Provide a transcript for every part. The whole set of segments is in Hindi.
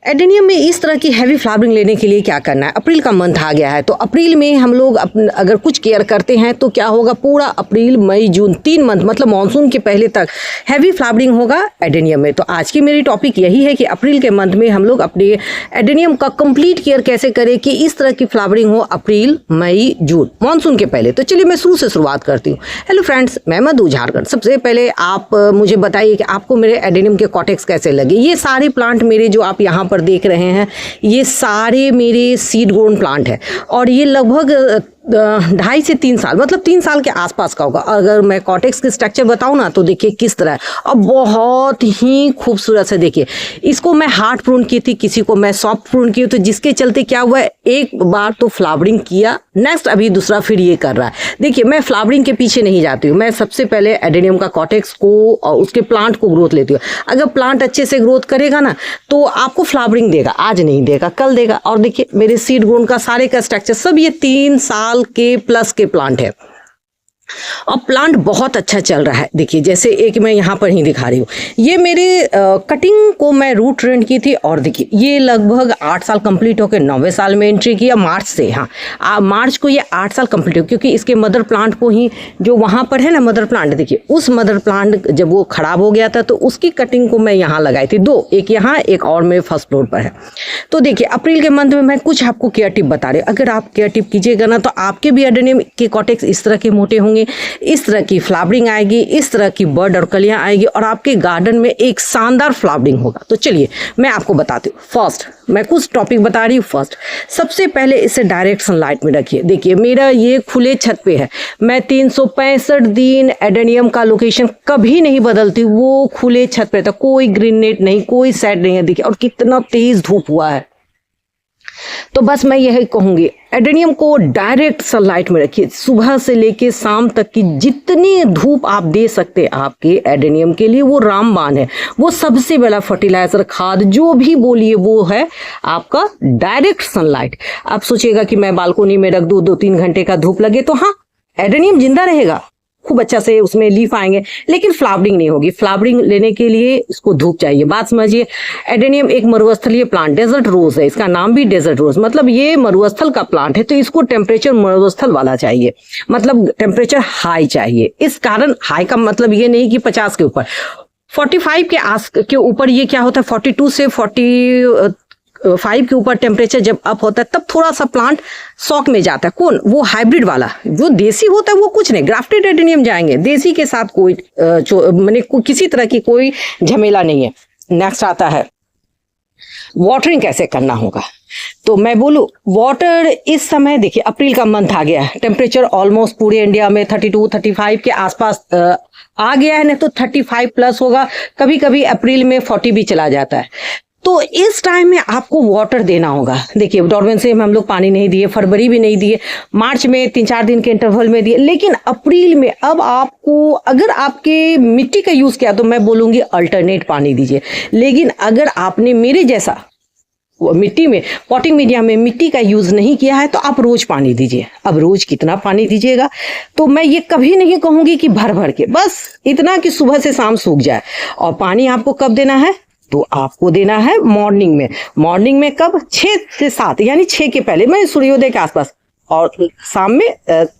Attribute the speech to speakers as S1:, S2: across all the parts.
S1: एडेनियम में इस तरह की हैवी फ्लावरिंग लेने के लिए क्या करना है? अप्रैल का मंथ आ गया है, तो अप्रैल में हम लोग अगर कुछ केयर करते हैं तो क्या होगा, पूरा अप्रैल मई जून 3 मंथ मतलब मानसून के पहले तक हैवी फ्लावरिंग होगा एडेनियम में। तो आज की मेरी टॉपिक यही है कि अप्रैल के मंथ में हम लोग अपने एडेनियम का कंप्लीट केयर कैसे करें कि इस तरह की फ्लावरिंग हो अप्रैल मई जून मानसून के पहले। तो चलिए मैं शुरू से शुरुआत करती हूँ। हेलो फ्रेंड्स, मैं मधु झारखंड। सबसे पहले आप मुझे बताइए कि आपको मेरे एडेनियम के कॉटेक्स कैसे लगे। ये सारे प्लांट मेरे जो आप यहाँ पर देख रहे हैं ये सारे मेरे सीड ग्रोन प्लांट है और ये लगभग 2.5 से 3 साल मतलब 3 साल के आसपास का होगा। अगर मैं कॉटेक्स की स्ट्रक्चर बताऊं ना तो देखिए किस तरह है और बहुत ही खूबसूरत से। देखिए इसको मैं हार्ड प्रून की थी, किसी को मैं सॉफ्ट प्रून की, तो जिसके चलते क्या हुआ, एक बार तो फ्लावरिंग किया, नेक्स्ट अभी दूसरा फिर ये कर रहा है। देखिए मैं फ्लावरिंग के पीछे नहीं जाती हूँ, मैं सबसे पहले एडेनियम का कॉटेक्स को और उसके प्लांट को ग्रोथ लेती हूँ। अगर प्लांट अच्छे से ग्रोथ करेगा ना तो आपको फ्लावरिंग देगा, आज नहीं देगा कल देगा। और देखिए मेरे सीड ग्रोन का सारे का स्ट्रक्चर सब ये 3 साल के प्लस के प्लांट है और प्लांट बहुत अच्छा चल रहा है। देखिए जैसे एक मैं यहाँ पर ही दिखा रही हूँ, ये मेरे कटिंग को मैं रूट ट्रेंड की थी और देखिए ये लगभग 8 साल कंप्लीट होकर 9वें साल में एंट्री किया मार्च से। हाँ मार्च को ये 8 साल कंप्लीट हो, क्योंकि इसके मदर प्लांट को ही जो वहाँ पर है ना मदर प्लांट, देखिए उस मदर प्लांट जब वो खराब हो गया था तो उसकी कटिंग को मैं यहाँ लगाई थी 2, एक यहाँ एक और मेरे फर्स्ट फ्लोर पर है। तो देखिए अप्रैल के मंथ में मैं कुछ आपको केयर टिप बता रही हूँ। अगर आप केयर टिप कीजिएगा ना तो आपके भी एडेनियम के कॉटेक्स इस तरह के मोटे होंगे, इस तरह की फ्लावरिंग आएगी, इस तरह की बर्ड और कलियां आएगी और आपके गार्डन में एक शानदार फ्लावरिंग होगा। तो चलिए मैं आपको बताती हूँ। फर्स्ट मैं कुछ टॉपिक बता रही हूँ। फर्स्ट सबसे पहले इसे डायरेक्ट सनलाइट में रखिए। देखिए मेरा ये खुले छत पे है, मैं 365 दिन एडेनियम का लोकेशन कभी नहीं बदलती, वो खुले छत पे था, कोई ग्रीन नेट नहीं, कोई सेट नहीं है। देखिए और कितना तेज धूप हुआ है। तो बस मैं यही कहूंगी एडेनियम को डायरेक्ट सनलाइट में रखिए, सुबह से लेके शाम तक की जितनी धूप आप दे सकते हैं आपके एडेनियम के लिए वो रामबाण है। वो सबसे बड़ा फर्टिलाइजर खाद जो भी बोलिए वो है आपका डायरेक्ट सनलाइट। आप सोचिएगा कि मैं बालकोनी में रख दूं 2-3 घंटे का धूप लगे तो हाँ एडेनियम जिंदा रहेगा, खूब अच्छा से उसमें लीफ आएंगे, लेकिन फ्लावरिंग नहीं होगी। फ्लावरिंग लेने के लिए इसको धूप चाहिए। बात समझिए, एडेनियम एक मरुस्थलीय प्लांट डेजर्ट रोज है, इसका नाम भी डेजर्ट रोज, मतलब ये मरुस्थल का प्लांट है, तो इसको टेम्परेचर मरुस्थल वाला चाहिए, मतलब टेम्परेचर हाई चाहिए। इस कारण हाई का मतलब ये नहीं कि 50 के ऊपर, 45 के ऊपर ये क्या होता है 42 से 45 के ऊपर टेम्परेचर जब अप होता है तब थोड़ा सा प्लांट शॉक में जाता है। कौन? वो हाइब्रिड वाला। जो देसी होता है वो कुछ नहीं, ग्राफ्टेड एडेनियम जाएंगे, देसी के साथ कोई मैंने किसी तरह की कोई झमेला नहीं है। नेक्स्ट आता है वाटरिंग कैसे करना होगा। तो मैं बोलूं वाटर इस समय देखिए अप्रैल का मंथ आ गया है, टेम्परेचर ऑलमोस्ट पूरे इंडिया में 32-35 के आसपास आ गया है, नहीं तो 35 प्लस होगा, कभी कभी अप्रैल में 40 भी चला जाता है। तो इस टाइम में आपको वाटर देना होगा। देखिए डॉर्मेंट से हम लोग पानी नहीं दिए, फरवरी भी नहीं दिए, मार्च में 3-4 दिन के इंटरवल में दिए, लेकिन अप्रैल में अब आपको अगर आपके मिट्टी का यूज किया तो मैं बोलूंगी अल्टरनेट पानी दीजिए। लेकिन अगर आपने मेरे जैसा मिट्टी में पॉटिंग मीडिया में मिट्टी का यूज नहीं किया है तो आप रोज पानी दीजिए। अब रोज कितना पानी दीजिएगा तो मैं ये कभी नहीं कहूंगी कि भर भर के, बस इतना कि सुबह से शाम सूख जाए। और पानी आपको कब देना है तो आपको देना है मॉर्निंग में। मॉर्निंग में कब? 6 से 7, यानी 6 के पहले, मैं सूर्योदय के आसपास, और शाम में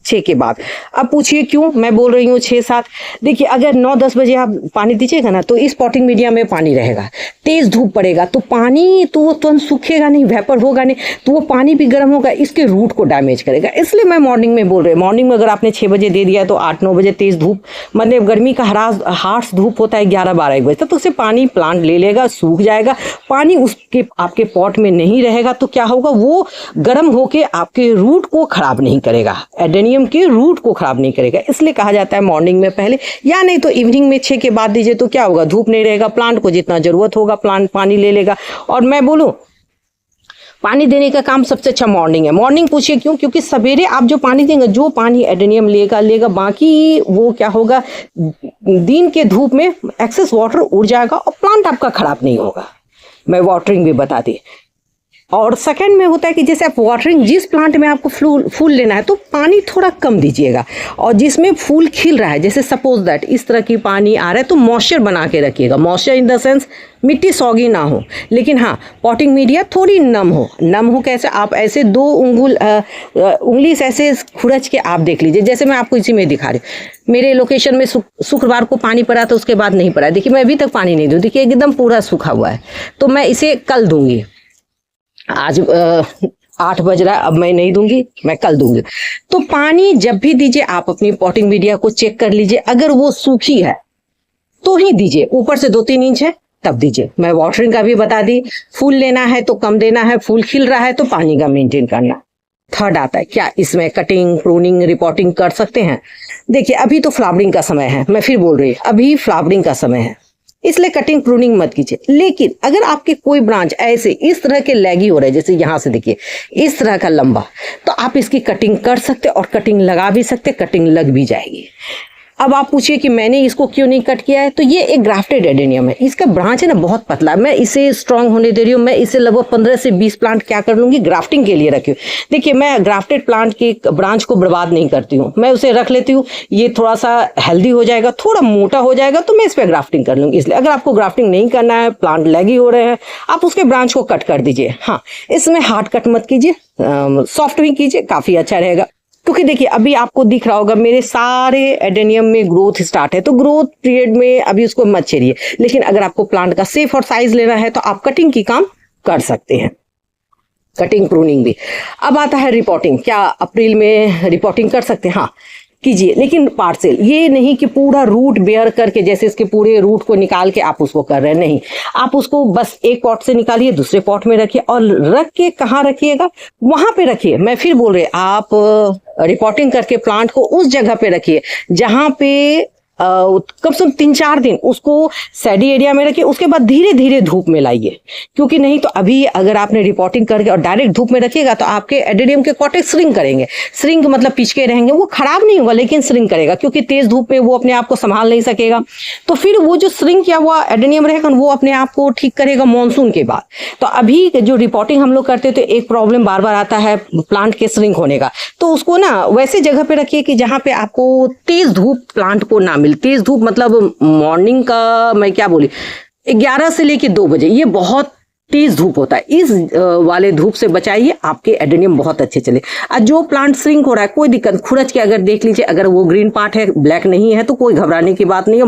S1: 6 के बाद। अब पूछिए क्यों मैं बोल रही हूँ 6-7। देखिए अगर 9-10 बजे आप पानी दीजिएगा ना तो इस पॉटिंग मीडिया में पानी रहेगा, तेज धूप पड़ेगा तो पानी तो वो तुरंत सूखेगा नहीं, वेपर होगा नहीं, तो वो पानी भी गर्म होगा, इसके रूट को डैमेज करेगा। इसलिए मैं मॉर्निंग में बोल रही हूँ। मॉर्निंग में अगर आपने 6 बजे दे दिया तो 8-9 बजे तेज धूप, मतलब गर्मी का हार्श धूप होता है 11-12 बजे तक, तो उससे पानी प्लांट ले लेगा, सूख जाएगा, पानी उसके आपके पॉट में नहीं रहेगा तो क्या होगा, वो गर्म होके आपके रूट को खराब नहीं करेगा, एडेनियम के रूट को खराब नहीं करेगा। इसलिए कहा जाता है मॉर्निंग में पहले, या नहीं तो इवनिंग में 6 के बाद दीजिए। तो क्या होगा, धूप नहीं रहेगा, प्लांट को जितना जरूरत होगा प्लांट पानी ले लेगा। और मैं बोलूं पानी देने का काम सबसे अच्छा मॉर्निंग है। मॉर्निंग पूछिए क्यों? क्योंकि सवेरे आप जो पानी देंगे, जो पानी एडेनियम लेगा, बाकी वो क्या होगा, दिन के धूप में एक्सेस वाटर उड़ जाएगा और प्लांट आपका खराब नहीं होगा। मैं वाटरिंग भी बता दी। और सेकंड में होता है कि जैसे आप वाटरिंग, जिस प्लांट में आपको फूल लेना है तो पानी थोड़ा कम दीजिएगा, और जिसमें फूल खिल रहा है, जैसे सपोज दैट इस तरह की पानी आ रहा है, तो मॉइस्चर बना के रखिएगा। मॉइस्चर इन द सेंस मिट्टी सौगी ना हो, लेकिन हाँ पॉटिंग मीडिया थोड़ी नम हो। नम हो कैसे, आप ऐसे 2 उंगली से ऐसे खुरच के आप देख लीजिए, जैसे मैं आपको इसी में दिखा रही हूँ। मेरे लोकेशन में शुक्रवार को पानी पड़ा था, उसके बाद नहीं पड़ा। देखिए मैं अभी तक पानी नहीं दूँ, देखिए एकदम पूरा सूखा हुआ है। तो मैं इसे कल दूंगी, आज 8 बज रहा है, अब मैं नहीं दूंगी, मैं कल दूंगी। तो पानी जब भी दीजिए आप अपनी पॉटिंग मीडिया को चेक कर लीजिए, अगर वो सूखी है तो ही दीजिए, ऊपर से 2-3 इंच है तब दीजिए। मैं वाटरिंग का भी बता दी, फूल लेना है तो कम देना है, फूल खिल रहा है तो पानी का मेंटेन करना। थर्ड आता है क्या इसमें कटिंग, प्रूनिंग, रिपोर्टिंग कर सकते हैं। देखिए अभी तो फ्लावरिंग का समय है, मैं फिर बोल रही हूँ अभी फ्लावरिंग का समय है, इसलिए कटिंग प्रूनिंग मत कीजिए। लेकिन अगर आपके कोई ब्रांच ऐसे इस तरह के लैगी हो रहे हैं, जैसे यहाँ से देखिए इस तरह का लंबा, तो आप इसकी कटिंग कर सकते और कटिंग लगा भी सकते, कटिंग लग भी जाएगी। अब आप पूछिए कि मैंने इसको क्यों नहीं कट किया है, तो ये एक ग्राफ्टेड एडेनियम है, इसका ब्रांच है ना बहुत पतला, मैं इसे स्ट्रांग होने दे रही हूँ। मैं इसे लगभग 15 से 20 प्लांट क्या कर लूंगी, ग्राफ्टिंग के लिए रखी हूँ। देखिए मैं ग्राफ्टेड प्लांट के ब्रांच को बर्बाद नहीं करती हूँ, मैं उसे रख लेती हूँ, ये थोड़ा सा हेल्दी हो जाएगा, थोड़ा मोटा हो जाएगा तो मैं इस पर ग्राफ्टिंग कर लूंगी। इसलिए अगर आपको ग्राफ्टिंग नहीं करना है, प्लांट लैगी हो रहे हैं, आप उसके ब्रांच को कट कर दीजिए। हाँ इसमें हार्ड कट मत कीजिए, सॉफ्ट भी कीजिए, काफी अच्छा रहेगा। क्योंकि देखिए अभी आपको दिख रहा होगा मेरे सारे एडेनियम में ग्रोथ स्टार्ट है, तो ग्रोथ पीरियड में अभी उसको मत छेड़िए। लेकिन अगर आपको प्लांट का शेप और साइज लेना है तो आप कटिंग की काम कर सकते हैं, कटिंग प्रूनिंग भी। अब आता है रिपोर्टिंग, क्या अप्रैल में रिपोर्टिंग कर सकते हैं? हाँ कीजिए, लेकिन पार्शियल, ये नहीं कि पूरा रूट बेयर करके, जैसे इसके पूरे रूट को निकाल के आप उसको कर रहे हैं, नहीं। आप उसको बस एक पॉट से निकालिए, दूसरे पॉट में रखिए, और रख के कहाँ रखिएगा, वहां पे रखिए। मैं फिर बोल रही, आप रिपोर्टिंग करके प्लांट को उस जगह पे रखिए जहां पे कम से कम 3-4 दिन उसको सैडी एरिया में रखिए, उसके बाद धीरे धीरे धूप में लाइए। क्योंकि नहीं तो अभी अगर आपने रिपोर्टिंग करके और डायरेक्ट धूप में रखिएगा तो आपके एडेनियम के कॉटेक्स श्रिंक करेंगे। श्रिंक मतलब पिचके रहेंगे, वो खराब नहीं होगा लेकिन श्रिंक करेगा, क्योंकि तेज धूप में वो अपने आप को संभाल नहीं सकेगा। तो फिर वो जो श्रिंक किया हुआ एडेनियम रहेगा वो अपने आप को ठीक करेगा मानसून के बाद। तो अभी जो रिपोर्टिंग हम लोग करते तो एक प्रॉब्लम बार बार आता है प्लांट के श्रिंक होने का, तो उसको ना वैसे जगह पे रखिए कि जहाँ पे आपको तेज धूप प्लांट को ना मिले। तेज धूप मतलब मॉर्निंग का, मैं क्या बोली, 11 से लेके 2 बजे, ये बहुत तेज धूप होता है, इस वाले धूप से बचाइए, आपके एडेनियम बहुत अच्छे चले। और जो प्लांट श्रिंक हो रहा है कोई दिक्कत, खुरच के अगर देख लीजिए, अगर वो ग्रीन पार्ट है, ब्लैक नहीं है, तो कोई घबराने की बात नहीं है।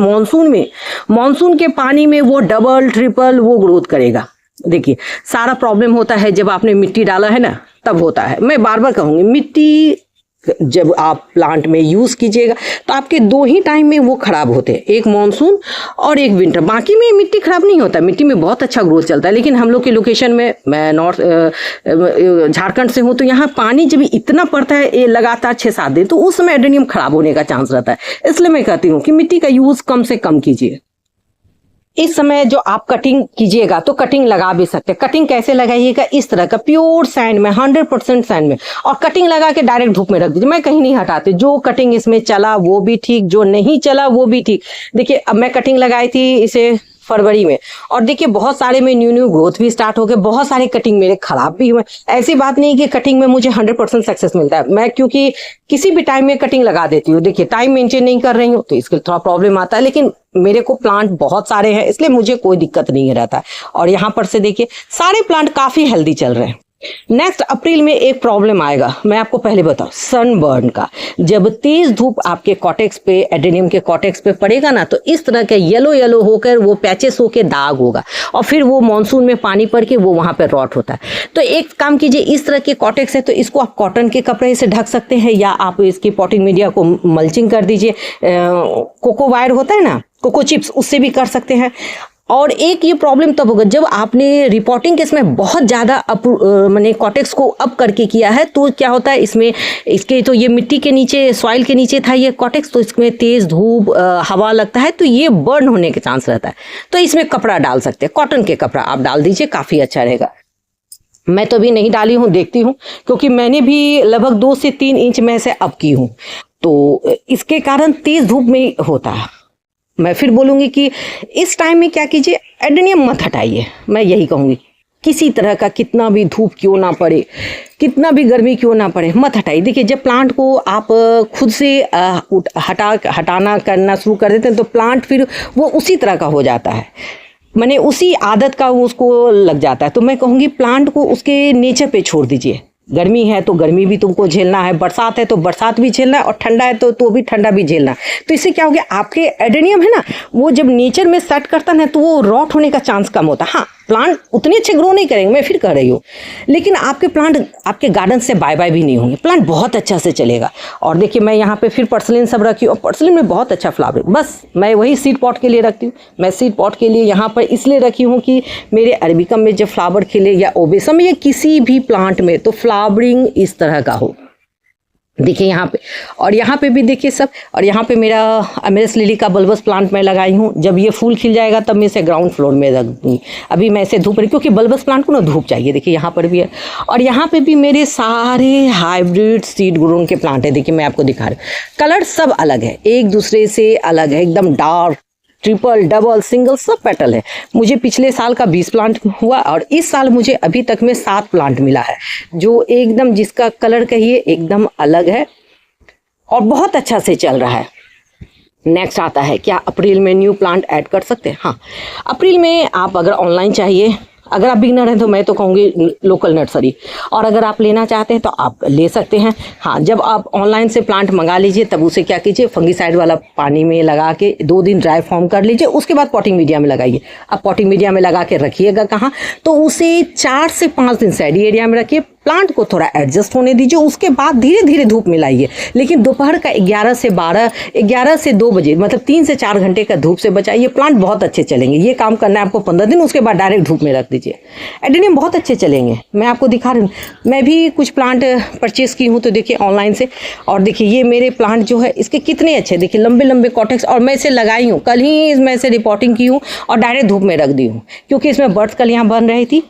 S1: मानसून के पानी में वो डबल ट्रिपल वो ग्रोथ करेगा। देखिए सारा प्रॉब्लम होता है जब आपने मिट्टी डाला है ना, तब होता है। मैं बार बार कहूंगी, मिट्टी जब आप प्लांट में यूज कीजिएगा तो आपके 2 ही टाइम में वो खराब होते हैं, एक मानसून और एक विंटर। बाकी में मिट्टी खराब नहीं होता, मिट्टी में बहुत अच्छा ग्रोथ चलता है। लेकिन हम लोग के लोकेशन में, मैं नॉर्थ झारखंड से हूँ, तो यहाँ पानी जब इतना पड़ता है ये लगातार 6-7 दिन, तो उस समय एडेनियम खराब होने का चांस रहता है। इसलिए मैं कहती हूँ कि मिट्टी का यूज कम से कम कीजिए। इस समय जो आप कटिंग कीजिएगा तो कटिंग लगा भी सकते हैं। कटिंग कैसे लगाइएगा, इस तरह का प्योर सैंड में, 100% सैंड में, और कटिंग लगा के डायरेक्ट धूप में रख दीजिए। मैं कहीं नहीं हटाती, जो कटिंग इसमें चला वो भी ठीक, जो नहीं चला वो भी ठीक। देखिए अब मैं कटिंग लगाई थी इसे फरवरी में, और देखिए बहुत सारे में न्यू ग्रोथ भी स्टार्ट हो गए, बहुत सारे कटिंग मेरे खराब भी हुए। ऐसी बात नहीं कि कटिंग में मुझे 100% सक्सेस मिलता है, मैं क्योंकि किसी भी टाइम में कटिंग लगा देती हूँ। देखिए टाइम मेंटेन नहीं कर रही हूँ तो इसके थोड़ा प्रॉब्लम आता है, लेकिन मेरे को प्लांट बहुत सारे हैं इसलिए मुझे कोई दिक्कत नहीं रहता। और यहाँ पर से देखिए सारे प्लांट काफी हेल्दी चल रहे हैं। नेक्स्ट अप्रैल में एक प्रॉब्लम आएगा, मैं आपको पहले बताऊं, सनबर्न का। जब तेज धूप आपके कॉटेक्स पे, एडेनियम के कॉटेक्स पे पड़ेगा ना, तो इस तरह के येलो होकर वो पैचेस होकर दाग होगा, और फिर वो मानसून में पानी पड़ के वो वहां पे रॉट होता है। तो एक काम कीजिए, इस तरह के कॉटेक्स है तो इसको आप कॉटन के कपड़े से ढक सकते हैं, या आप इसकी पॉटिंग मीडिया को मल्चिंग कर दीजिए। कोको वायर होता है ना, कोको चिप्स, उससे भी कर सकते हैं। और एक ये प्रॉब्लम तब होगा जब आपने रिपोर्टिंग केस में बहुत ज़्यादा मैंने कॉटेक्स को अप करके किया है, तो क्या होता है इसमें, इसके तो ये मिट्टी के नीचे, सॉइल के नीचे था ये कॉटेक्स, तो इसमें तेज़ धूप हवा लगता है तो ये बर्न होने के चांस रहता है। तो इसमें कपड़ा डाल सकते हैं, कॉटन के कपड़ा आप डाल दीजिए, काफ़ी अच्छा रहेगा। मैं तो अभी नहीं डाली हूँ, देखती हूँ, क्योंकि मैंने भी लगभग 2 से 3 इंच में से अप की हूँ, तो इसके कारण तेज़ धूप में होता है। मैं फिर बोलूँगी कि इस टाइम में क्या कीजिए, एडेनियम मत हटाइए, मैं यही कहूँगी। किसी तरह का कितना भी धूप क्यों ना पड़े, कितना भी गर्मी क्यों ना पड़े, मत हटाइए। देखिए जब प्लांट को आप खुद से हटाना करना शुरू कर देते हैं तो प्लांट फिर वो उसी तरह का हो जाता है, माने उसी आदत का वो उसको लग जाता है। तो मैं कहूँगी प्लांट को उसके नेचर पे छोड़ दीजिए। गर्मी है तो गर्मी भी तुमको झेलना है, बरसात है तो बरसात भी झेलना है, और ठंडा है तो भी ठंडा भी झेलना है। तो इससे क्या हो गया, आपके एडेनियम है ना, वो जब नेचर में सेट करता है तो वो रॉट होने का चांस कम होता है। हाँ, प्लांट उतने अच्छे ग्रो नहीं करेंगे, मैं फिर कह रही हूँ, लेकिन आपके प्लांट आपके गार्डन से बाय बाय भी नहीं होंगे, प्लांट बहुत अच्छा से चलेगा। और देखिए मैं यहाँ पे फिर पर्सलिन सब रखी हूँ, और पर्सलिन में बहुत अच्छा फ्लावरिंग, बस मैं वही सीड पॉट के लिए रखती हूँ। मैं सीड पॉट के लिए यहाँ पर इसलिए रखी हूँ कि मेरे अरेबिकम में जब फ्लावर खिले या ओबेसम या किसी भी प्लांट में तो फ्लावरिंग इस तरह का हो। देखिए यहाँ पे, और यहाँ पे भी देखिए सब, और यहाँ पे मेरा अमेरस लिली का बल्बस प्लांट मैं लगाई हूँ। जब ये फूल खिल जाएगा तब मैं इसे ग्राउंड फ्लोर में रख दूँगी। अभी मैं इसे धूप रही, क्योंकि बल्बस प्लांट को ना धूप चाहिए। देखिए यहाँ पर भी है, और यहाँ पे भी मेरे सारे हाइब्रिड सीड ग्रोन के प्लांट है। देखिए मैं आपको दिखा रही हूँ, कलर सब अलग है, एक दूसरे से अलग है, एकदम डार्क, ट्रिपल, डबल, सिंगल सब पेटल है। मुझे पिछले साल का 20 प्लांट हुआ, और इस साल मुझे अभी तक में 7 प्लांट मिला है, जो एकदम जिसका कलर कहिए एकदम अलग है और बहुत अच्छा से चल रहा है। नेक्स्ट आता है, क्या अप्रैल में न्यू प्लांट ऐड कर सकते हैं? हाँ, अप्रैल में आप अगर ऑनलाइन चाहिए, अगर आप बिगनर हैं तो मैं तो कहूँगी लोकल नर्सरी, और अगर आप लेना चाहते हैं तो आप ले सकते हैं। हाँ, जब आप ऑनलाइन से प्लांट मंगा लीजिए तब उसे क्या कीजिए, फंगीसाइड वाला पानी में लगा के 2 दिन ड्राई फॉर्म कर लीजिए, उसके बाद पॉटिंग मीडिया में लगाइए। अब पॉटिंग मीडिया में लगा के रखिएगा कहाँ, तो उसे 4 से 5 दिन सैडी एरिया में रखिए, प्लांट को थोड़ा एडजस्ट होने दीजिए, उसके बाद धीरे धीरे धूप में लाइए। लेकिन दोपहर का 11 से 12, 11 से 2 बजे, मतलब 3 से 4 घंटे का धूप से बचाइए, प्लांट बहुत अच्छे चलेंगे। ये काम करना है आपको 15 दिन, उसके बाद डायरेक्ट धूप में रख दीजिए, एडेनियम बहुत अच्छे चलेंगे। मैं आपको दिखा रही हूँ, मैं भी कुछ प्लांट परचेज़ की हूँ तो देखिए ऑनलाइन से, और देखिए ये मेरे प्लांट जो है इसके कितने अच्छे, देखिए लंबे लंबे कॉटेक्स, और मैं इसे लगाई हूँ, कल ही मैं इसे रिपोर्टिंग की हूँ और डायरेक्ट धूप में रख दी हूँ, क्योंकि इसमें बर्ड्स कलियाँ बन रही थी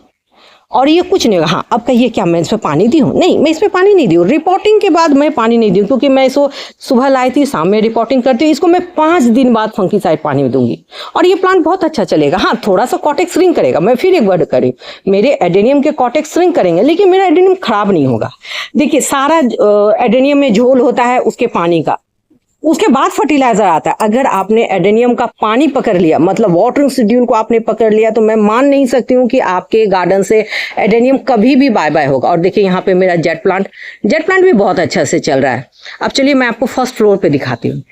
S1: और ये कुछ नहीं होगा। हाँ, अब कहिए क्या मैं इसमें पानी दी हूँ? नहीं, मैं इसमें पानी नहीं दी हूँ। रिपोर्टिंग के बाद मैं पानी नहीं दी हूँ, क्योंकि मैं इसको सुबह लाई थी, शाम में रिपोर्टिंग करती हूँ। इसको मैं 5 दिन बाद फंगीसाइड पानी में दूंगी और ये प्लांट बहुत अच्छा चलेगा। हाँ, थोड़ा सा कॉटेक्स श्रिंक करेगा, मैं फिर एक वर्ड करी, मेरे एडेनियम के कॉटेक्स श्रिंक करेंगे, लेकिन मेरा एडेनियम खराब नहीं होगा। देखिए सारा एडेनियम में झोल होता है उसके पानी का, उसके बाद फर्टिलाइजर आता है। अगर आपने एडेनियम का पानी पकड़ लिया, मतलब वाटरिंग शेड्यूल को आपने पकड़ लिया, तो मैं मान नहीं सकती हूँ कि आपके गार्डन से एडेनियम कभी भी बाय बाय होगा। और देखिए यहाँ पे मेरा जेट प्लांट भी बहुत अच्छा से चल रहा है। अब चलिए मैं आपको फर्स्ट फ्लोर पे दिखाती हूँ।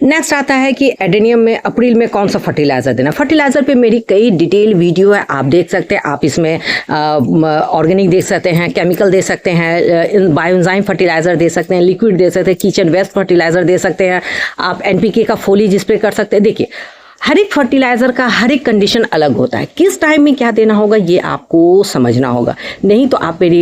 S1: नेक्स्ट आता है कि एडेनियम में अप्रैल में कौन सा फर्टिलाइजर देना। फर्टिलाइजर पे मेरी कई डिटेल वीडियो है, आप देख सकते हैं। आप इसमें ऑर्गेनिक दे सकते हैं, केमिकल दे सकते हैं, बायोएंजाइम फर्टिलाइजर दे सकते हैं, लिक्विड दे सकते हैं, किचन वेस्ट फर्टिलाइजर दे सकते हैं, आप एनपीके का फोलिज स्प्रे कर सकते हैं। देखिए हर एक फर्टिलाइज़र का हर एक कंडीशन अलग होता है, किस टाइम में क्या देना होगा ये आपको समझना होगा। नहीं तो आप मेरी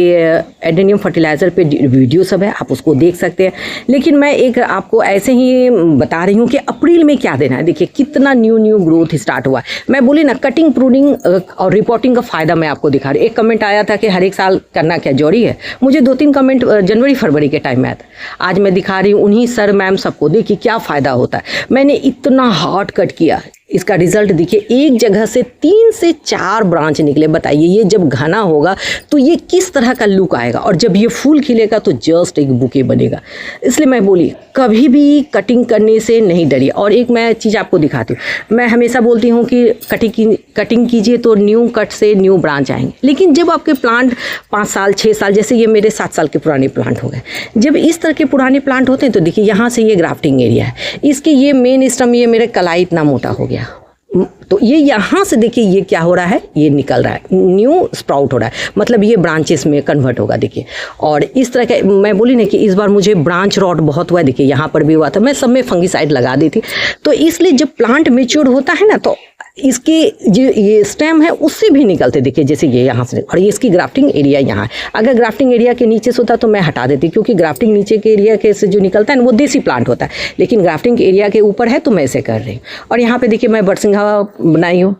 S1: एडेनियम फर्टिलाइज़र पे वीडियो सब है, आप उसको देख सकते हैं। लेकिन मैं एक आपको ऐसे ही बता रही हूँ कि अप्रैल में क्या देना है। देखिए कितना न्यू ग्रोथ स्टार्ट हुआ है। मैं बोली ना, कटिंग, प्रूनिंग और रिपोर्टिंग का फ़ायदा मैं आपको दिखा रही हूँ। एक कमेंट आया था कि हर एक साल करना क्या जरूरी है। मुझे 2-3 कमेंट जनवरी फरवरी के टाइम में आया था। आज मैं दिखा रही हूँ उन्हीं सर मैम सबको, देखिए क्या फ़ायदा होता है। मैंने इतना हार्ड कट किया, इसका रिजल्ट देखिए, एक जगह से 3 से 4 ब्रांच निकले। बताइए ये जब घना होगा तो ये किस तरह का लुक आएगा, और जब ये फूल खिलेगा तो जस्ट एक बुके बनेगा। इसलिए मैं बोली कभी भी कटिंग करने से नहीं डरिए। और एक मैं चीज़ आपको दिखाती हूँ, मैं हमेशा बोलती हूँ कि कटिंग कीजिए तो न्यू कट से न्यू ब्रांच आएंगे। लेकिन जब आपके प्लांट 5 साल 6 साल, जैसे ये मेरे 7 साल के पुराने प्लांट हो गए, जब इस तरह के पुराने प्लांट होते हैं तो देखिए यहाँ से ये ग्राफ्टिंग एरिया है, इसके ये मेन स्टम, ये मेरे कलाई इतना मोटा हो गया, तो ये यहाँ से देखिए ये क्या हो रहा है, ये निकल रहा है, न्यू स्प्राउट हो रहा है, मतलब ये ब्रांचेस में कन्वर्ट होगा। देखिए और इस तरह के, मैं बोली ना कि इस बार मुझे ब्रांच रॉट बहुत हुआ है। देखिए यहाँ पर भी हुआ था, मैं सब में फंगीसाइड लगा दी थी। तो इसलिए जब प्लांट मेच्योर होता है ना, तो इसके जो ये स्टेम है उससे भी निकलते, देखिए जैसे ये यहाँ से, और ये इसकी ग्राफ्टिंग एरिया यहाँ है। अगर ग्राफ्टिंग एरिया के नीचे से होता तो मैं हटा देती, क्योंकि ग्राफ्टिंग नीचे के एरिया के से जो निकलता है ना वो देसी प्लांट होता है, लेकिन ग्राफ्टिंग एरिया के ऊपर है तो मैं इसे कर रही हूँ। और यहाँ पे देखिए मैं बरसिंघा बनाई हूँ।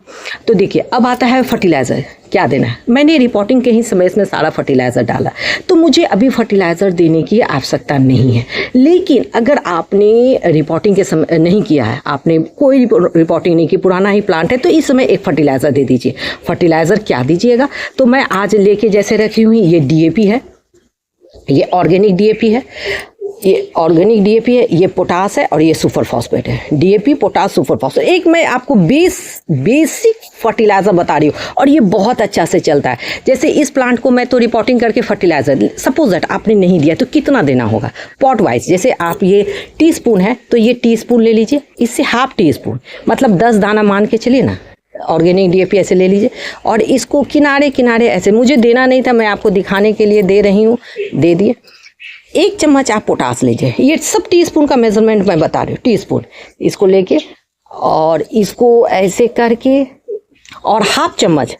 S1: तो देखिए अब आता है फर्टिलाइज़र, क्या देना है। मैंने रिपोर्टिंग के ही समय इसमें सारा फर्टिलाइज़र डाला, तो मुझे अभी फर्टिलाइज़र देने की आवश्यकता नहीं है। लेकिन अगर आपने रिपोर्टिंग के समय नहीं किया है, आपने कोई रिपोर्टिंग नहीं की, पुराना ही प्लांट है, तो इस समय एक फर्टिलाइज़र दे दीजिए। फर्टिलाइज़र क्या दीजिएगा, तो मैं आज लेके जैसे रखी हुई, ये DAP है, ये ऑर्गेनिक DAP है, ये ऑर्गेनिक DAP है, ये पोटास है और ये सुपर फॉस्फेट है। DAP, पोटास, सुपर फॉस्फेट, एक मैं आपको बेसिक फर्टिलाइज़र बता रही हूँ और ये बहुत अच्छा से चलता है। जैसे इस प्लांट को मैं तो रिपोर्टिंग करके फर्टिलाइज़र, सपोज दैट आपने नहीं दिया तो कितना देना होगा पॉट वाइज। जैसे आप ये टीस्पून है तो ये टीस्पून ले लीजिए, इससे हाफ टीस्पून मतलब 10 दाना मान के चलिए ना, ऑर्गेनिक DAP ऐसे ले लीजिए और इसको किनारे किनारे ऐसे, मुझे देना नहीं था, मैं आपको दिखाने के लिए दे रही हूँ, दे दिए। 1 चम्मच आप पोटास लीजिए, ये सब टीस्पून का मेजरमेंट मैं बता रही हूँ, टीस्पून इसको लेके और इसको ऐसे करके, और हाफ चम्मच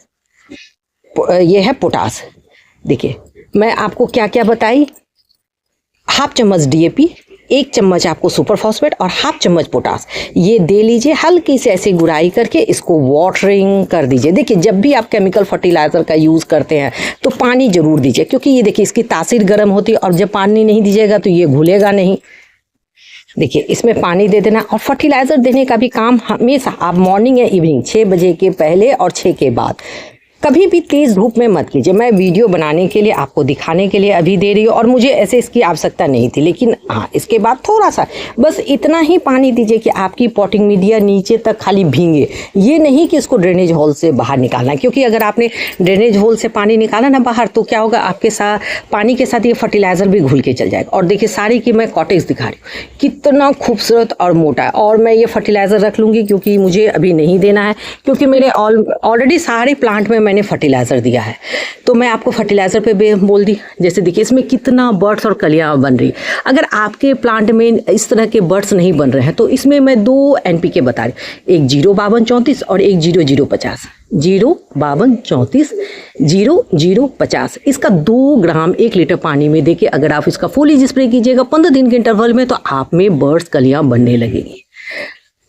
S1: ये है पोटास। देखिए मैं आपको क्या क्या बताई, हाफ चम्मच DAP, 1 चम्मच आपको सुपर फॉस्फेट और हाफ चम्मच पोटास, ये दे लीजिए। हल्की से ऐसी गुड़ाई करके इसको वाटरिंग कर दीजिए। देखिए जब भी आप केमिकल फर्टिलाइज़र का यूज़ करते हैं तो पानी ज़रूर दीजिए, क्योंकि ये देखिए इसकी तासीर गर्म होती है और जब पानी नहीं दीजिएगा तो ये घुलेगा नहीं। देखिए इसमें पानी दे देना। और फर्टिलाइज़र देने का भी काम हमेशा आप मॉर्निंग या इवनिंग 6 बजे के पहले और 6 के बाद, कभी भी तेज़ धूप में मत कीजिए। मैं वीडियो बनाने के लिए, आपको दिखाने के लिए अभी दे रही हूँ और मुझे ऐसे इसकी आवश्यकता नहीं थी, लेकिन हाँ इसके बाद थोड़ा सा बस इतना ही पानी दीजिए कि आपकी पॉटिंग मीडिया नीचे तक खाली भींगे। ये नहीं कि इसको ड्रेनेज होल से बाहर निकालना है, क्योंकि अगर आपने ड्रेनेज होल से पानी निकाला ना बाहर तो क्या होगा, आपके साथ पानी के साथ ये फर्टिलाइज़र भी घुल के चल जाएगा। और देखिए साड़ी की मैं कॉटेक्स दिखा रही हूँ, कितना खूबसूरत और मोटा है। और मैं ये फर्टिलाइज़र रख लूँगी क्योंकि मुझे अभी नहीं देना है, क्योंकि मेरे ऑलरेडी सारे प्लांट में मैंने फर्टिलाइज़र दिया है। तो मैं आपको फर्टिलाइज़र पे बोल दी। जैसे देखिए इसमें कितना बर्ड्स और कलियाँ बन रही। अगर आपके प्लांट में इस तरह के बर्ड्स नहीं बन रहे हैं तो इसमें मैं 2 NPK बता रही, एक 05234 और एक 0050। 05234 0050, इसका 2 ग्राम 1 लीटर पानी में देके अगर आप इसका फोलिज स्प्रे कीजिएगा 15 दिन के इंटरवल में, तो आप में बर्ड्स कलियाँ बनने लगेगी।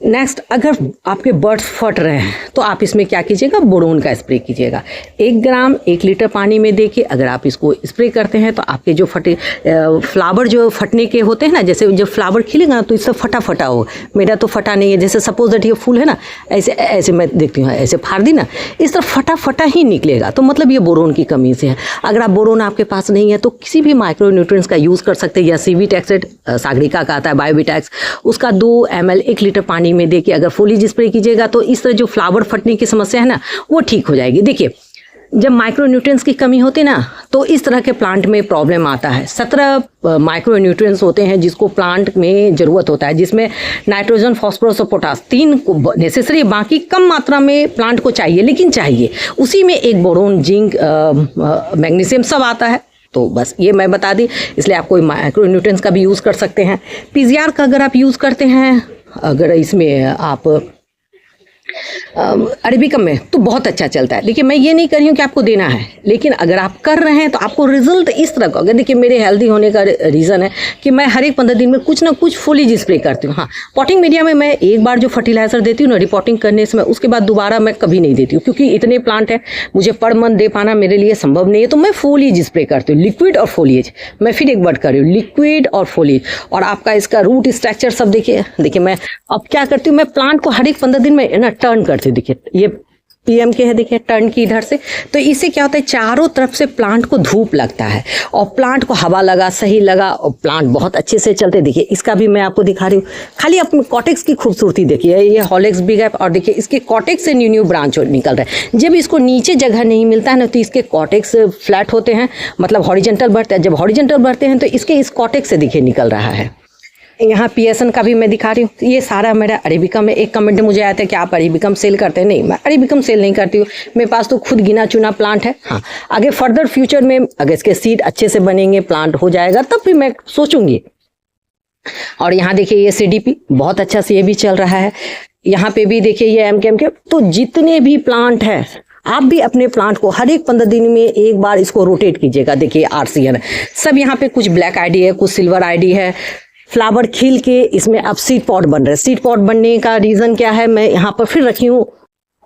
S1: नेक्स्ट, अगर आपके बर्ड्स फट रहे हैं तो आप इसमें क्या कीजिएगा, बोरोन का स्प्रे कीजिएगा। 1 ग्राम 1 लीटर पानी में देके अगर आप इसको स्प्रे करते हैं तो आपके जो फ्लावर जो फटने के होते हैं ना, जैसे जब फ्लावर खिलेगा तो इससे फटा फटा हो, मेरा तो फटा नहीं है। जैसे सपोज दैट ये फूल है ना, ऐसे ऐसे मैं देखती हूँ, ऐसे फाड़ दी ना, इस तरह फटा फटा ही निकलेगा, तो मतलब ये बोरोन की कमी से है। अगर आप बोरोन आपके पास नहीं है तो किसी भी माइक्रो न्यूट्रिएंट्स का यूज़ कर सकते हैं, या सीवीटेक्सेट सागरिका का आता है, बायोविटैक्स, उसका 2 ml 1 लीटर पानी में देखिए अगर फोलिज स्प्रे कीजिएगा तो इस तरह जो फ्लावर फटने की समस्या है ना वो ठीक हो जाएगी। देखिए जब माइक्रो न्यूट्रिएंट्स की कमी होती है ना तो इस तरह के प्लांट में प्रॉब्लम आता है। 17 माइक्रो न्यूट्रिएंट्स होते हैं जिसको प्लांट में ज़रूरत होता है, जिसमें नाइट्रोजन, फास्फोरस और पोटास 3 को नेसेसरी, बाकी कम मात्रा में प्लांट को चाहिए, लेकिन चाहिए। उसी में एक बोरोन, जिंक, मैग्नीशियम सब आता है। तो बस ये मैं बता दी, इसलिए आप कोई माइक्रो न्यूट्रिएंट्स का भी यूज़ कर सकते हैं। PGR का अगर आप यूज़ करते हैं, अगर इसमें आप अरेबिकम में, तो बहुत अच्छा चलता है। देखिए मैं ये नहीं कर रही हूँ कि आपको देना है, लेकिन अगर आप कर रहे हैं तो आपको रिजल्ट इस तरह का। अगर देखिए मेरे हेल्दी होने का रीज़न है कि मैं हर एक 15 दिन में कुछ ना कुछ फोलिज स्प्रे करती हूँ। हाँ, पॉटिंग मीडिया में मैं एक बार जो फर्टिलाइज़र देती हूँ ना रिपोर्टिंग करने से, मैं उसके बाद दोबारा मैं कभी नहीं देती हूँ, क्योंकि इतने प्लांट हैं, मुझे पर मंथ दे पाना मेरे लिए संभव नहीं है। तो मैं फोलिज स्प्रे करती हूँ, लिक्विड और फोलिएज। मैं फिर एक बार कर रही हूँ, लिक्विड और फोलिएज। और आपका इसका रूट स्ट्रक्चर सब देखिए मैं अब क्या करती हूँ, मैं प्लांट को हर एक 15 दिन में ना टर्न करती हूँ। देखिए ये PM के है, देखिए टर्न की इधर से, तो इससे क्या होता है, चारों तरफ से प्लांट को धूप लगता है और प्लांट को हवा लगा, सही लगा, और प्लांट बहुत अच्छे से चलते। देखिए इसका भी मैं आपको दिखा रही हूँ। खाली अपने कॉटेक्स की खूबसूरती देखिए, ये हॉलेक्स बिग है और देखिए इसके कॉटेक्स से न्यू ब्रांच निकल रहा है। जब इसको नीचे जगह नहीं मिलता है ना तो इसके कॉटेक्स फ्लैट होते हैं, मतलब हॉरिजेंटल बढ़ते हैं। जब हॉरिजेंटल बढ़ते हैं तो इसके इस कॉटेक्स से देखिए निकल रहा है। यहाँ PSN का भी मैं दिखा रही हूँ। ये सारा मेरा अरेबिकम में। एक कमेंट मुझे आया था कि आप अरेबिकम सेल करते हैं। नहीं, मैं अरेबिकम सेल नहीं करती हूँ, मेरे पास तो खुद गिना चुना प्लांट है। हाँ, आगे फर्दर फ्यूचर में अगर इसके सीड अच्छे से बनेंगे, प्लांट हो जाएगा, तब भी मैं सोचूंगी। और यहाँ देखिए ये CDP बहुत अच्छा से ये भी चल रहा है। यहाँ पे भी देखिए ये MK। तो जितने भी प्लांट हैं आप भी अपने प्लांट को हर एक 15 दिन में एक बार इसको रोटेट कीजिएगा। देखिए RCN सब यहाँ पे कुछ ब्लैक ID है, कुछ सिल्वर ID है। फ्लावर खिल के इसमें अब सीड पॉट बन रहे हैं। सीड पॉट बनने का रीज़न क्या है, मैं यहाँ पर फिर रखी हूँ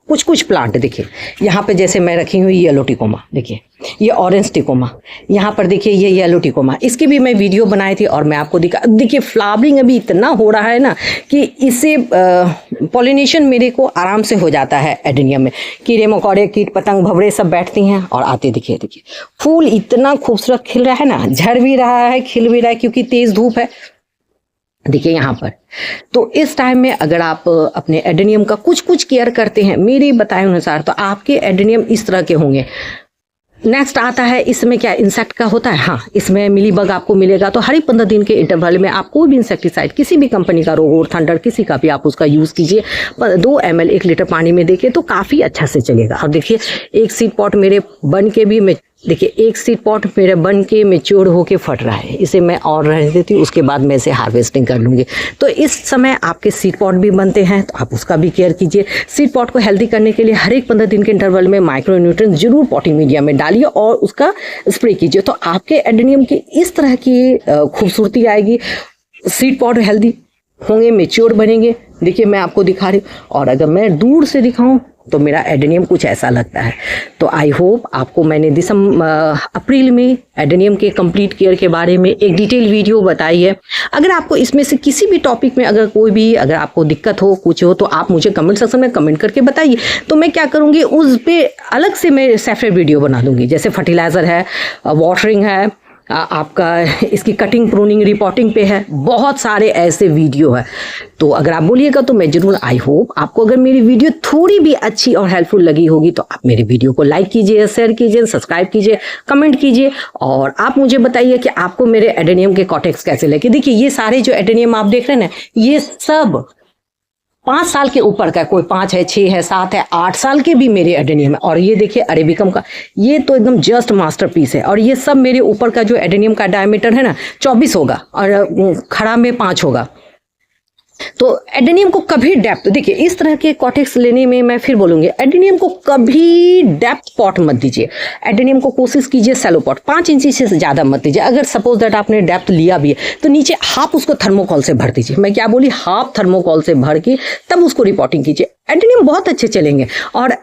S1: कुछ कुछ प्लांट देखिए, यहाँ पे जैसे मैं रखी हुई येलो टिकोमा, देखिए ये ऑरेंज टिकोमा, यहाँ पर देखिए ये येलो टिकोमा, इसकी भी मैं वीडियो बनाई थी और मैं आपको देखिए फ्लावरिंग अभी इतना हो रहा है ना कि इससे पॉलिनेशन मेरे को आराम से हो जाता है। एडेनियम में कीड़े मकोड़े, कीट पतंग, भंवरे सब बैठती हैं और आते। देखिए फूल इतना खूबसूरत खिल रहा है ना, झड़ भी रहा है, खिल भी रहा है, क्योंकि तेज धूप है। देखिए यहाँ पर तो इस टाइम में अगर आप अपने एडेनियम का कुछ कुछ केयर करते हैं मेरे बताए अनुसार, तो आपके एडेनियम इस तरह के होंगे। नेक्स्ट आता है, इसमें क्या इंसेक्ट का होता है, हाँ इसमें मिली बग आपको मिलेगा। तो हर एक 15 दिन के इंटरवल में आप कोई भी इंसेक्टिसाइड किसी भी कंपनी का, रोगोर, थंडर, किसी का भी आप उसका यूज़ कीजिए। 2 ml 1 लीटर पानी में देके तो काफ़ी अच्छा से चलेगा। और देखिए एक सीड पॉट मेरे बन के भी देखिए एक सीड पॉट मेरे बन के मैच्योर होके फट रहा है, इसे मैं और रहने देती हूँ, उसके बाद मैं इसे हार्वेस्टिंग कर लूँगी। तो इस समय आपके सीड पॉट भी बनते हैं, तो आप उसका भी केयर कीजिए। सीड पॉट को हेल्दी करने के लिए हर एक 15 दिन के इंटरवल में माइक्रो न्यूट्रिएंट जरूर पॉटिंग मीडिया में डालिए और उसका स्प्रे कीजिए। तो आपके एडेनियम की इस तरह की खूबसूरती आएगी, सीड पॉट हेल्दी होंगे, मैच्योर बनेंगे। देखिए मैं आपको दिखा रही हूँ, और अगर मैं दूर से दिखाऊं तो मेरा एडेनियम कुछ ऐसा लगता है। तो आई होप आपको मैंने अप्रैल में एडेनियम के कंप्लीट केयर के बारे में एक डिटेल वीडियो बताई है। अगर आपको इसमें से किसी भी टॉपिक में अगर आपको दिक्कत हो, कुछ हो, तो आप मुझे कमेंट सेक्शन में कमेंट करके बताइए। तो मैं क्या करूँगी, उस पर अलग से मैं सेपरेट वीडियो बना दूँगी। जैसे फर्टिलाइज़र है, वाटरिंग है, आपका इसकी कटिंग, प्रूनिंग, रिपोर्टिंग पे है, बहुत सारे ऐसे वीडियो है। तो अगर आप बोलिएगा तो मैं जरूर, आई होप आपको अगर मेरी वीडियो थोड़ी भी अच्छी और हेल्पफुल लगी होगी तो आप मेरी वीडियो को लाइक कीजिए, शेयर कीजिए, सब्सक्राइब कीजिए, कमेंट कीजिए, और आप मुझे बताइए कि आपको मेरे एडेनियम के कॉटेक्स कैसे लगे। देखिए ये सारे जो एडेनियम आप देख रहे हैं ना, ये सब 5 साल के ऊपर का, कोई 5 है, 6 है, 7 है, 8 साल के भी मेरे एडेनियम है। और ये देखिए अरेबिकम का, ये तो एकदम जस्ट मास्टरपीस है। और ये सब मेरे ऊपर का जो एडेनियम का डायमीटर है ना 24 होगा और खड़ा में 5 होगा। तो एडेनियम को कभी डेप्थ, देखिए इस तरह के कॉटेक्स लेने में मैं फिर बोलूँगी, एडेनियम को कभी डेप्थ पॉट मत दीजिए। एडेनियम को कोशिश कीजिए सैलो पॉट, 5 इंच से ज़्यादा मत दीजिए। अगर सपोज दैट आपने डेप्थ लिया भी है तो नीचे हाफ उसको थर्मोकॉल से भर दीजिए। मैं क्या बोली, हाफ थर्मोकॉल से भर के तब उसको रिपोर्टिंग कीजिए। एडेनियम बहुत अच्छे चलेंगे। और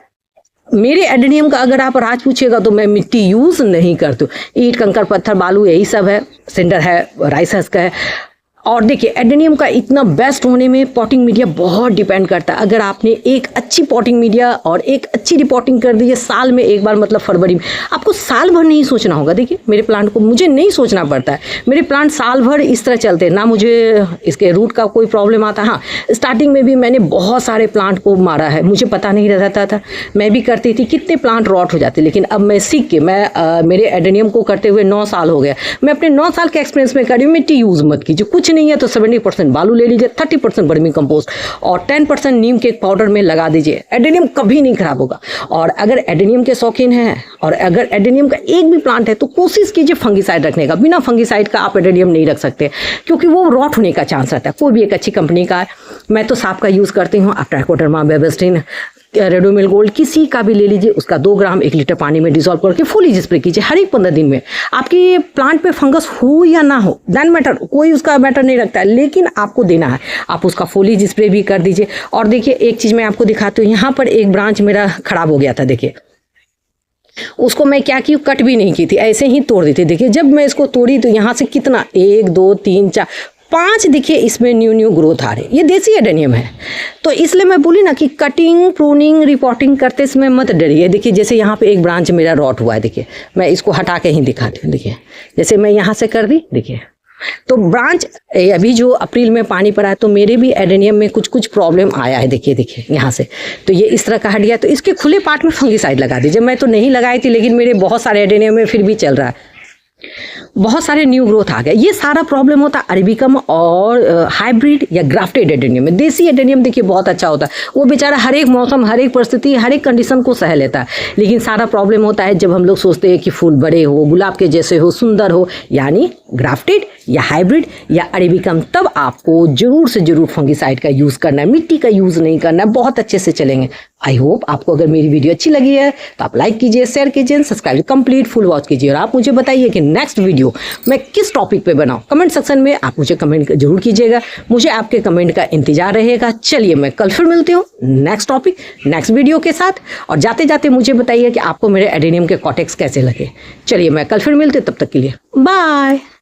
S1: मेरे एडेनियम का अगर आप राज पूछिएगा तो मैं मिट्टी यूज़ नहीं करती हूँ, ईंट, कंकड़, पत्थर, बालू यही सब है, सिंडर है, राइस हस्क का है। और देखिए एडेनियम का इतना बेस्ट होने में पॉटिंग मीडिया बहुत डिपेंड करता है। अगर आपने एक अच्छी पॉटिंग मीडिया और एक अच्छी रिपोर्टिंग कर दी है साल में एक बार, मतलब फरवरी में, आपको साल भर नहीं सोचना होगा। देखिए मेरे प्लांट को मुझे नहीं सोचना पड़ता है, मेरे प्लांट साल भर इस तरह चलते हैं, ना मुझे इसके रूट का कोई प्रॉब्लम आता। हाँ स्टार्टिंग में भी मैंने बहुत सारे प्लांट को मारा है, मुझे पता नहीं रहता था, मैं भी करती थी, कितने प्लांट रॉट हो जाते। लेकिन अब मैं सीख के, मैं मेरे एडेनियम को करते हुए 9 साल हो गया, मैं अपने 9 साल के एक्सपीरियंस में कर रही हूँ, मिट्टी यूज़ मत कीजिए। कुछ नहीं है तो 70% बालू ले लीजिए, 30% वर्मी कंपोस्ट और 10% नीम के पाउडर में लगा दीजिए। एडेनियम कभी नहीं खराब होगा। और अगर एडेनियम के शौकीन हैं और अगर एडेनियम का एक भी प्लांट है तो कोशिश कीजिए फंगिसाइड रखने का। बिना फंगिसाइड का आप एडेनियम नहीं रख सकते, क्योंकि वो रॉट होने का चांस रहता है। कोई भी एक अच्छी कंपनी का है, मैं तो सांप का यूज़ करती हूँ, आप ट्राइकोडर्मा, बेबस्टिन, रेडोमिल गोल्ड, किसी का भी ले लीजिए, उसका 2 ग्राम 1 लीटर पानी में डिसॉल्व करके फुली स्प्रे कीजिए हर एक 15 दिन में। आपके प्लांट पे फंगस हो या ना हो, दैन मैटर, कोई उसका मैटर नहीं रखता है, लेकिन आपको देना है। आप उसका फुली स्प्रे भी कर दीजिए। और देखिए एक चीज़ मैं आपको दिखाती हूँ, यहाँ पर एक ब्रांच मेरा खराब हो गया था। देखिए उसको मैं क्या की, कट भी नहीं की थी, ऐसे ही तोड़ दी थी। देखिए जब मैं इसको तोड़ी तो यहाँ से कितना, 1 2 3 4 5 देखिए इसमें न्यू ग्रोथ आ रही। ये देसी एडेनियम है, तो इसलिए मैं बोली ना कि कटिंग, प्रूनिंग, रिपोर्टिंग करते समय मत डरिए। देखिए जैसे यहाँ पे एक ब्रांच मेरा रॉट हुआ है, देखिए मैं इसको हटा के ही दिखाती हूँ। देखिए जैसे मैं यहाँ से कर दी, देखिए तो ब्रांच अभी जो अप्रैल में पानी पड़ा है तो मेरे भी एडेनियम में कुछ प्रॉब्लम आया है। देखिए यहाँ से तो ये इस तरह का हट गया, तो इसके खुले पार्ट में फंगिसाइड लगा दीजिए। मैं तो नहीं लगाई थी, लेकिन मेरे बहुत सारे एडेनियम में फिर भी चल रहा है, बहुत सारे न्यू ग्रोथ आ गए। ये सारा प्रॉब्लम होता है अरेबिकम और हाइब्रिड या ग्राफ्टेड एडेनियम में। देसी एडेनियम देखिए बहुत अच्छा होता है, वो बेचारा हर एक मौसम, हर एक परिस्थिति, हर एक कंडीशन को सह लेता है। लेकिन सारा प्रॉब्लम होता है जब हम लोग सोचते हैं कि फूल बड़े हो, गुलाब के जैसे हो, सुंदर हो, यानी ग्राफ्टेड या हाइब्रिड या अरेबिकम, तब आपको जरूर से जरूर फंगिसाइड का यूज़ करना है, मिट्टी का यूज़ नहीं करना है, बहुत अच्छे से चलेंगे। आई होप आपको अगर मेरी वीडियो अच्छी लगी है तो आप लाइक कीजिए, शेयर कीजिए, सब्सक्राइब कंप्लीट फुल वॉच कीजिए और आप मुझे बताइए कि नेक्स्ट वीडियो मैं किस टॉपिक पे बनाऊं। कमेंट सेक्शन में आप मुझे कमेंट जरूर कीजिएगा, मुझे आपके कमेंट का इंतजार रहेगा। चलिए मैं कल फिर मिलती हूँ नेक्स्ट टॉपिक नेक्स्ट वीडियो के साथ, और जाते जाते मुझे बताइए कि आपको मेरे एडेनियम के कॉटेक्स कैसे लगे। चलिए मैं कल फिर मिलती हूँ, तब तक के लिए बाय।